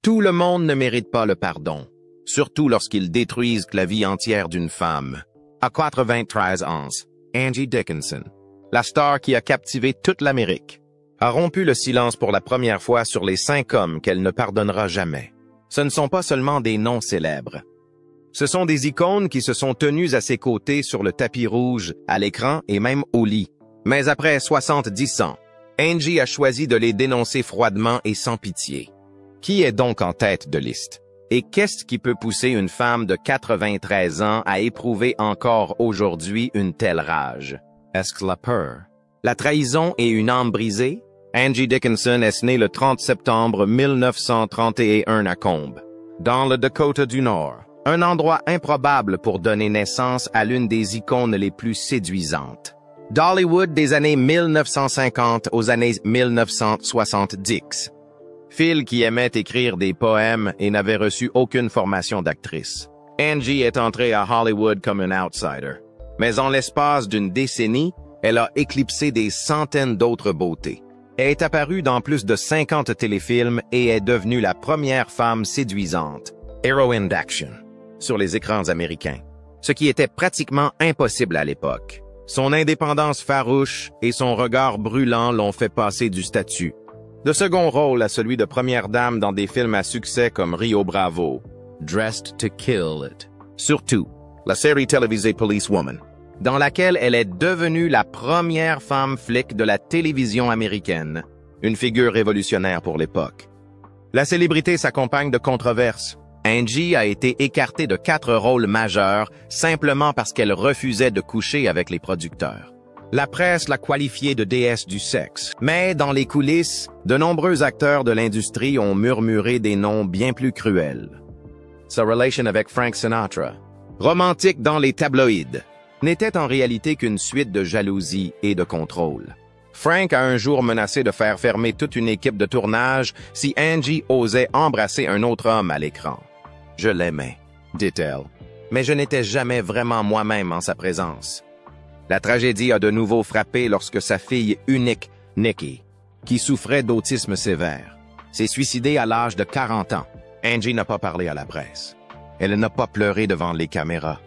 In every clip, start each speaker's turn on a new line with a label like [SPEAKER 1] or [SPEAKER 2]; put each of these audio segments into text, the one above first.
[SPEAKER 1] Tout le monde ne mérite pas le pardon, surtout lorsqu'ils détruisent la vie entière d'une femme. À 93 ans, Angie Dickinson, la star qui a captivé toute l'Amérique, a rompu le silence pour la première fois sur les 5 hommes qu'elle ne pardonnera jamais. Ce ne sont pas seulement des noms célèbres. Ce sont des icônes qui se sont tenues à ses côtés sur le tapis rouge, à l'écran et même au lit. Mais après 70 ans, Angie a choisi de les dénoncer froidement et sans pitié. Qui est donc en tête de liste? Et qu'est-ce qui peut pousser une femme de 93 ans à éprouver encore aujourd'hui une telle rage? Est-ce que la peur, la trahison et une âme brisée? Angie Dickinson est née le 30 septembre 1931 à Combe, dans le Dakota du Nord, un endroit improbable pour donner naissance à l'une des icônes les plus séduisantes. D'Hollywood des années 1950 aux années 1970. Phil qui aimait écrire des poèmes et n'avait reçu aucune formation d'actrice. Angie est entrée à Hollywood comme un outsider. Mais en l'espace d'une décennie, elle a éclipsé des centaines d'autres beautés. Elle est apparue dans plus de 50 téléfilms et est devenue la première femme séduisante, héroïne d'action, sur les écrans américains. Ce qui était pratiquement impossible à l'époque. Son indépendance farouche et son regard brûlant l'ont fait passer du statut de second rôle à celui de première dame dans des films à succès comme Rio Bravo, Dressed to Kill It. Surtout, la série télévisée Police Woman, dans laquelle elle est devenue la première femme flic de la télévision américaine, une figure révolutionnaire pour l'époque. La célébrité s'accompagne de controverses. Angie a été écartée de 4 rôles majeurs simplement parce qu'elle refusait de coucher avec les producteurs. La presse l'a qualifiée de déesse du sexe. Mais dans les coulisses, de nombreux acteurs de l'industrie ont murmuré des noms bien plus cruels. Sa relation avec Frank Sinatra, romantique dans les tabloïds, n'était en réalité qu'une suite de jalousie et de contrôle. Frank a un jour menacé de faire fermer toute une équipe de tournage si Angie osait embrasser un autre homme à l'écran. « Je l'aimais », dit-elle, mais je n'étais jamais vraiment moi-même en sa présence. La tragédie a de nouveau frappé lorsque sa fille unique, Nikki, qui souffrait d'autisme sévère, s'est suicidée à l'âge de 40 ans. Angie n'a pas parlé à la presse. Elle n'a pas pleuré devant les caméras.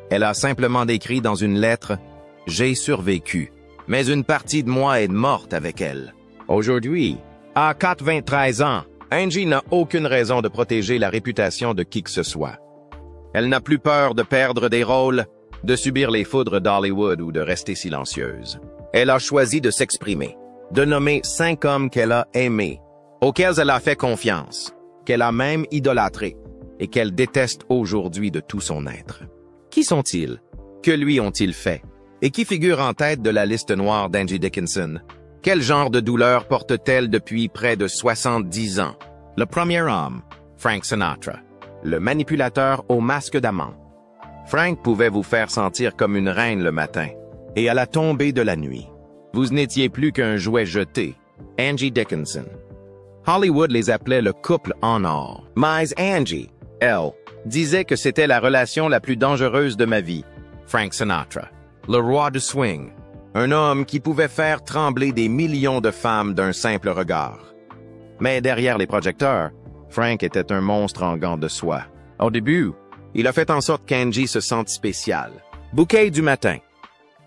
[SPEAKER 1] Elle a simplement décrit dans une lettre « J'ai survécu, mais une partie de moi est morte avec elle. » Aujourd'hui, à 93 ans, Angie n'a aucune raison de protéger la réputation de qui que ce soit. Elle n'a plus peur de perdre des rôles, de subir les foudres d'Hollywood ou de rester silencieuse. Elle a choisi de s'exprimer, de nommer 5 hommes qu'elle a aimés, auxquels elle a fait confiance, qu'elle a même idolâtrés et qu'elle déteste aujourd'hui de tout son être. Qui sont-ils? Que lui ont-ils fait? Et qui figure en tête de la liste noire d'Angie Dickinson? Quel genre de douleur porte-t-elle depuis près de 70 ans? Le premier homme, Frank Sinatra, le manipulateur au masque d'amant. Frank pouvait vous faire sentir comme une reine le matin, et à la tombée de la nuit, vous n'étiez plus qu'un jouet jeté. Angie Dickinson. Hollywood les appelait le couple en or. Mais Angie, elle, disait que c'était la relation la plus dangereuse de ma vie. Frank Sinatra, le roi du swing, un homme qui pouvait faire trembler des millions de femmes d'un simple regard. Mais derrière les projecteurs, Frank était un monstre en gants de soie. Au début, il a fait en sorte qu'Angie se sente spéciale. Bouquet du matin.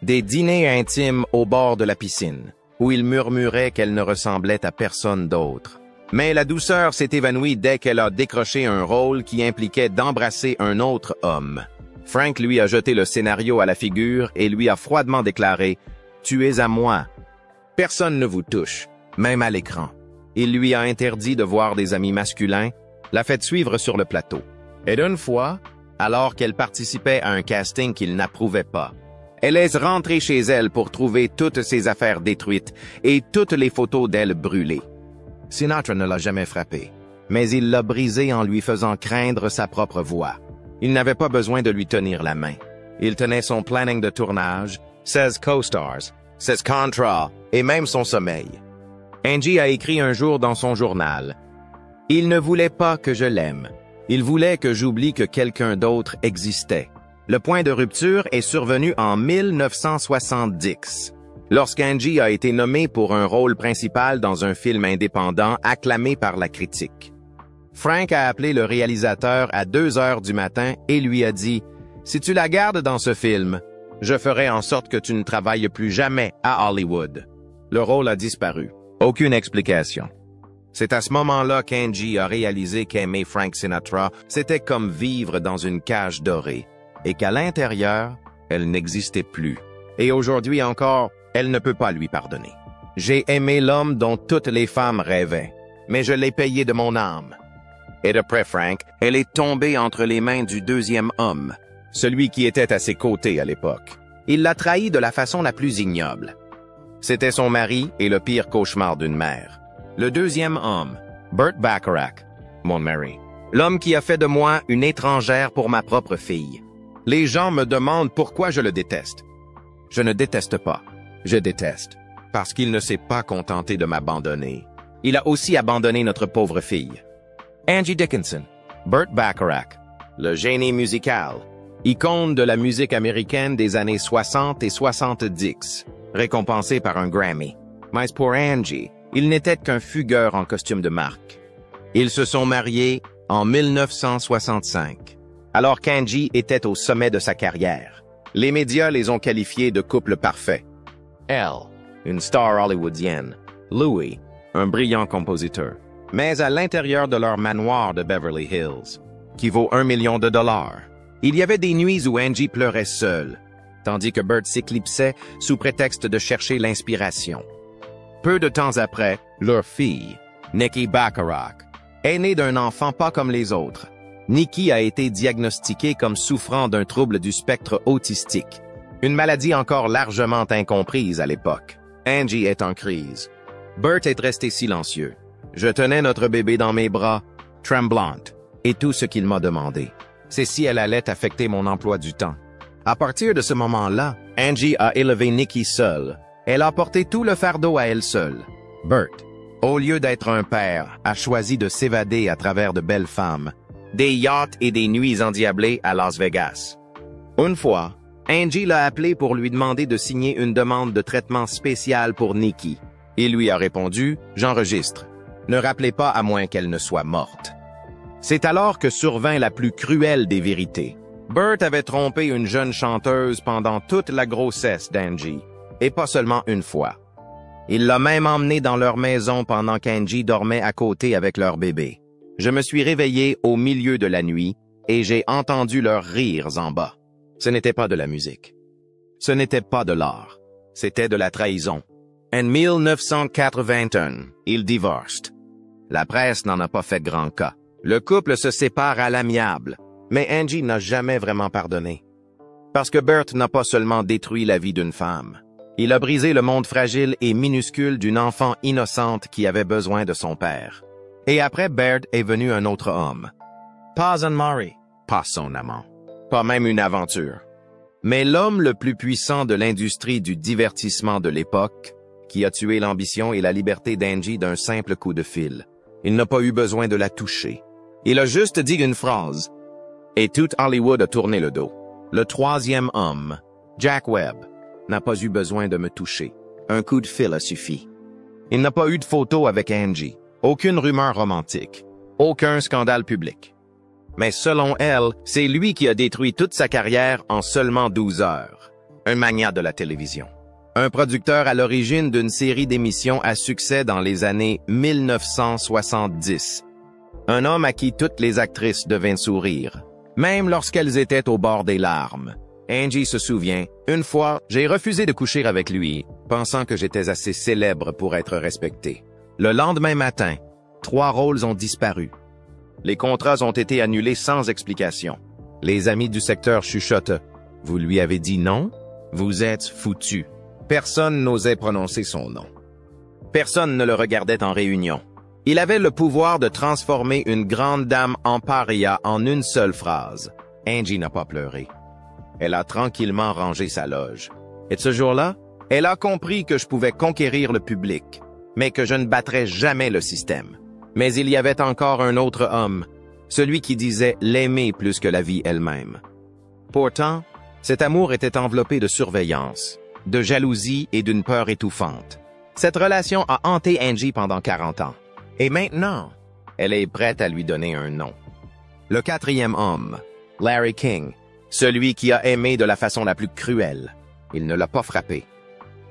[SPEAKER 1] Des dîners intimes au bord de la piscine, où il murmurait qu'elle ne ressemblait à personne d'autre. Mais la douceur s'est évanouie dès qu'elle a décroché un rôle qui impliquait d'embrasser un autre homme. Frank lui a jeté le scénario à la figure et lui a froidement déclaré « Tu es à moi. Personne ne vous touche, même à l'écran. » Il lui a interdit de voir des amis masculins, l'a fait suivre sur le plateau. Et d'une fois, alors qu'elle participait à un casting qu'il n'approuvait pas, elle est rentrée chez elle pour trouver toutes ses affaires détruites et toutes les photos d'elle brûlées. Sinatra ne l'a jamais frappée, mais il l'a brisée en lui faisant craindre sa propre voix. Il n'avait pas besoin de lui tenir la main. Il tenait son planning de tournage, 16 co-stars, 16 contrats et même son sommeil. Angie a écrit un jour dans son journal « Il ne voulait pas que je l'aime. Il voulait que j'oublie que quelqu'un d'autre existait. » Le point de rupture est survenu en 1970, lorsqu'Angie a été nommée pour un rôle principal dans un film indépendant acclamé par la critique. Frank a appelé le réalisateur à 2 heures du matin et lui a dit « Si tu la gardes dans ce film, je ferai en sorte que tu ne travailles plus jamais à Hollywood. » Le rôle a disparu. Aucune explication. C'est à ce moment-là qu'Angie a réalisé qu'aimer Frank Sinatra, c'était comme vivre dans une cage dorée, et qu'à l'intérieur, elle n'existait plus. Et aujourd'hui encore, elle ne peut pas lui pardonner. J'ai aimé l'homme dont toutes les femmes rêvaient, mais je l'ai payé de mon âme. Et d'après Frank, elle est tombée entre les mains du deuxième homme, celui qui était à ses côtés à l'époque. Il l'a trahi de la façon la plus ignoble. C'était son mari et le pire cauchemar d'une mère. Le deuxième homme, Burt Bacharach, mon mari. L'homme qui a fait de moi une étrangère pour ma propre fille. Les gens me demandent pourquoi je le déteste. Je ne déteste pas. Je déteste. Parce qu'il ne s'est pas contenté de m'abandonner. Il a aussi abandonné notre pauvre fille. Angie Dickinson, Burt Bacharach, le génie musical, icône de la musique américaine des années 60 et 70, récompensé par un Grammy. Mais pour Angie, il n'était qu'un fugueur en costume de marque. Ils se sont mariés en 1965, alors qu'Angie était au sommet de sa carrière. Les médias les ont qualifiés de couple parfait. Elle, une star hollywoodienne. Louis, un brillant compositeur. Mais à l'intérieur de leur manoir de Beverly Hills, qui vaut $1 million, il y avait des nuits où Angie pleurait seule, tandis que Burt s'éclipsait sous prétexte de chercher l'inspiration. Peu de temps après, leur fille, Nikki Bacharach, est née d'un enfant pas comme les autres. Nikki a été diagnostiquée comme souffrant d'un trouble du spectre autistique, une maladie encore largement incomprise à l'époque. Angie est en crise. Burt est resté silencieux. Je tenais notre bébé dans mes bras, tremblante, et tout ce qu'il m'a demandé, c'est si elle allait affecter mon emploi du temps. À partir de ce moment-là, Angie a élevé Nikki seule. Elle a porté tout le fardeau à elle seule. Burt, au lieu d'être un père, a choisi de s'évader à travers de belles femmes, des yachts et des nuits endiablées à Las Vegas. Une fois, Angie l'a appelé pour lui demander de signer une demande de traitement spécial pour Nikki. Il lui a répondu « J'enregistre. Ne rappelez pas à moins qu'elle ne soit morte. » C'est alors que survint la plus cruelle des vérités. Burt avait trompé une jeune chanteuse pendant toute la grossesse d'Angie, et pas seulement une fois. Il l'a même emmenée dans leur maison pendant qu'Angie dormait à côté avec leur bébé. Je me suis réveillé au milieu de la nuit et j'ai entendu leurs rires en bas. Ce n'était pas de la musique. Ce n'était pas de l'art. C'était de la trahison. En 1981, ils divorcent. La presse n'en a pas fait grand cas. Le couple se sépare à l'amiable, mais Angie n'a jamais vraiment pardonné. Parce que Burt n'a pas seulement détruit la vie d'une femme. Il a brisé le monde fragile et minuscule d'une enfant innocente qui avait besoin de son père. Et après Burt est venu un autre homme. Pas un mari, pas son amant, pas même une aventure. Mais l'homme le plus puissant de l'industrie du divertissement de l'époque, qui a tué l'ambition et la liberté d'Angie d'un simple coup de fil. Il n'a pas eu besoin de la toucher. Il a juste dit une phrase. Et tout Hollywood a tourné le dos. Le troisième homme, Jack Webb, n'a pas eu besoin de me toucher. Un coup de fil a suffi. Il n'a pas eu de photo avec Angie, aucune rumeur romantique, aucun scandale public. Mais selon elle, c'est lui qui a détruit toute sa carrière en seulement 12 heures. Un magnat de la télévision. Un producteur à l'origine d'une série d'émissions à succès dans les années 1970. Un homme à qui toutes les actrices devaient sourire, même lorsqu'elles étaient au bord des larmes. Angie se souvient, une fois, j'ai refusé de coucher avec lui, pensant que j'étais assez célèbre pour être respecté. Le lendemain matin, 3 rôles ont disparu. Les contrats ont été annulés sans explication. Les amis du secteur chuchotent. « Vous lui avez dit non? Vous êtes foutu. » Personne n'osait prononcer son nom. Personne ne le regardait en réunion. Il avait le pouvoir de transformer une grande dame en paria en une seule phrase. Angie n'a pas pleuré. Elle a tranquillement rangé sa loge. Et ce jour-là, elle a compris que je pouvais conquérir le public, mais que je ne battrais jamais le système. Mais il y avait encore un autre homme, celui qui disait l'aimer plus que la vie elle-même. Pourtant, cet amour était enveloppé de surveillance, de jalousie et d'une peur étouffante. Cette relation a hanté Angie pendant 40 ans. Et maintenant, Elle est prête à lui donner un nom. Le quatrième homme, Larry King, celui qui a aimé de la façon la plus cruelle. Il ne l'a pas frappé,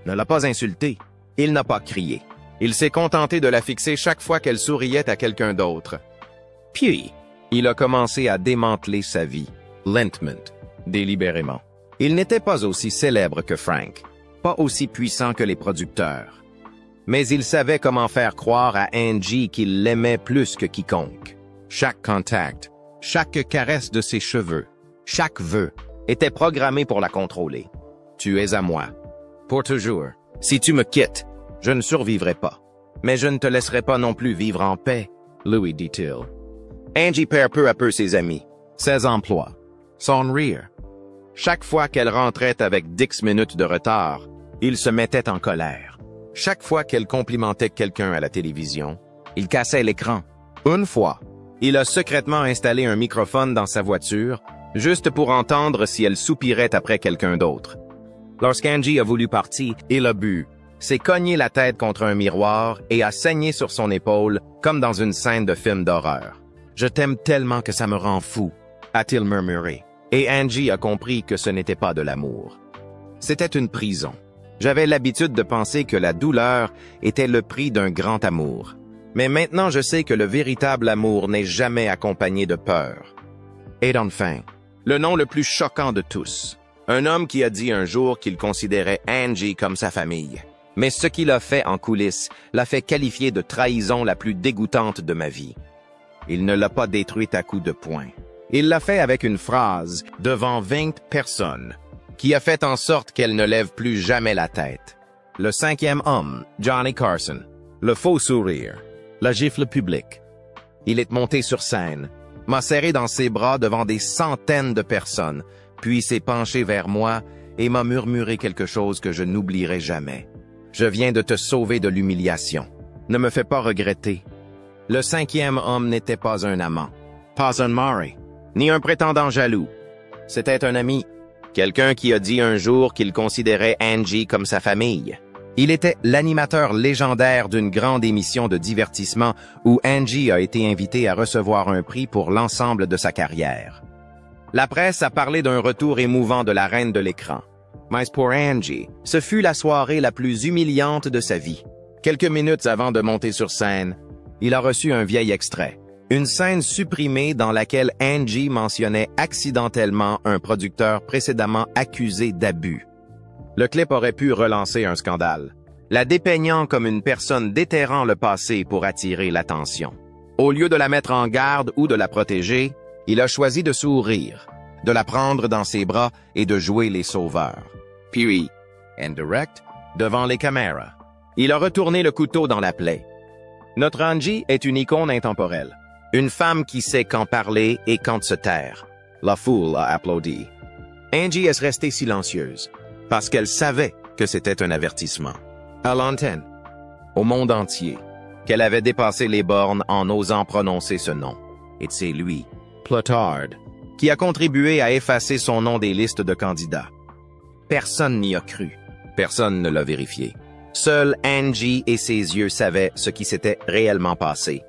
[SPEAKER 1] ne l'a pas insulté, il n'a pas crié. Il s'est contenté de la fixer chaque fois qu'elle souriait à quelqu'un d'autre. Puis, il a commencé à démanteler sa vie, lentement, délibérément. Il n'était pas aussi célèbre que Frank, pas aussi puissant que les producteurs. Mais il savait comment faire croire à Angie qu'il l'aimait plus que quiconque. Chaque contact, chaque caresse de ses cheveux, chaque vœu était programmé pour la contrôler. Tu es à moi. Pour toujours. Si tu me quittes, je ne survivrai pas. Mais je ne te laisserai pas non plus vivre en paix, Louis dit-il. Angie perd peu à peu ses amis, ses emplois, son rire. Chaque fois qu'elle rentrait avec 10 minutes de retard, il se mettait en colère. Chaque fois qu'elle complimentait quelqu'un à la télévision, il cassait l'écran. Une fois, il a secrètement installé un microphone dans sa voiture, juste pour entendre si elle soupirait après quelqu'un d'autre. Lorsqu'Angie a voulu partir, il a bu, s'est cogné la tête contre un miroir et a saigné sur son épaule comme dans une scène de film d'horreur. « Je t'aime tellement que ça me rend fou », a-t-il murmuré. Et Angie a compris que ce n'était pas de l'amour. C'était une prison. J'avais l'habitude de penser que la douleur était le prix d'un grand amour. Mais maintenant je sais que le véritable amour n'est jamais accompagné de peur. Et enfin, le nom le plus choquant de tous. Un homme qui a dit un jour qu'il considérait Angie comme sa famille. Mais ce qu'il a fait en coulisses l'a fait qualifier de trahison la plus dégoûtante de ma vie. Il ne l'a pas détruite à coups de poing. Il l'a fait avec une phrase devant 20 personnes, qui a fait en sorte qu'elle ne lève plus jamais la tête. Le cinquième homme, Johnny Carson, le faux sourire, la gifle publique. Il est monté sur scène, m'a serré dans ses bras devant des centaines de personnes, puis s'est penché vers moi et m'a murmuré quelque chose que je n'oublierai jamais. Je viens de te sauver de l'humiliation. Ne me fais pas regretter. Le cinquième homme n'était pas un amant, pas un mari, ni un prétendant jaloux. C'était un ami, quelqu'un qui a dit un jour qu'il considérait Angie comme sa famille. Il était l'animateur légendaire d'une grande émission de divertissement où Angie a été invitée à recevoir un prix pour l'ensemble de sa carrière. La presse a parlé d'un retour émouvant de la reine de l'écran. Mais pour Angie, ce fut la soirée la plus humiliante de sa vie. Quelques minutes avant de monter sur scène, il a reçu un vieil extrait. Une scène supprimée dans laquelle Angie mentionnait accidentellement un producteur précédemment accusé d'abus. Le clip aurait pu relancer un scandale, la dépeignant comme une personne déterrant le passé pour attirer l'attention. Au lieu de la mettre en garde ou de la protéger, il a choisi de sourire, de la prendre dans ses bras et de jouer les sauveurs. Puis, indirect, devant les caméras, il a retourné le couteau dans la plaie. Notre Angie est une icône intemporelle. Une femme qui sait quand parler et quand se taire. La foule a applaudi. Angie est restée silencieuse, parce qu'elle savait que c'était un avertissement. À l'antenne, au monde entier, qu'elle avait dépassé les bornes en osant prononcer ce nom. Et c'est lui, Plotard, qui a contribué à effacer son nom des listes de candidats. Personne n'y a cru. Personne ne l'a vérifié. Seule Angie et ses yeux savaient ce qui s'était réellement passé.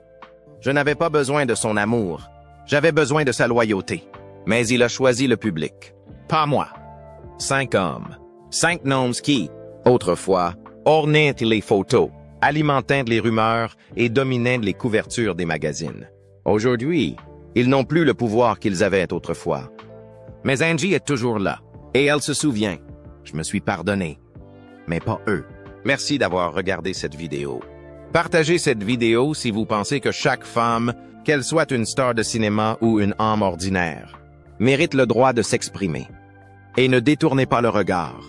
[SPEAKER 1] Je n'avais pas besoin de son amour. J'avais besoin de sa loyauté. Mais il a choisi le public. Pas moi. 5 hommes. 5 noms qui, autrefois, ornaient les photos, alimentaient les rumeurs et dominaient les couvertures des magazines. Aujourd'hui, ils n'ont plus le pouvoir qu'ils avaient autrefois. Mais Angie est toujours là. Et elle se souvient. Je me suis pardonné. Mais pas eux. Merci d'avoir regardé cette vidéo. Partagez cette vidéo si vous pensez que chaque femme, qu'elle soit une star de cinéma ou une âme ordinaire, mérite le droit de s'exprimer. Et ne détournez pas le regard,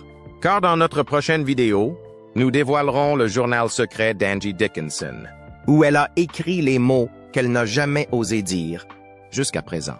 [SPEAKER 1] car dans notre prochaine vidéo, nous dévoilerons le journal secret d'Angie Dickinson, où elle a écrit les mots qu'elle n'a jamais osé dire jusqu'à présent.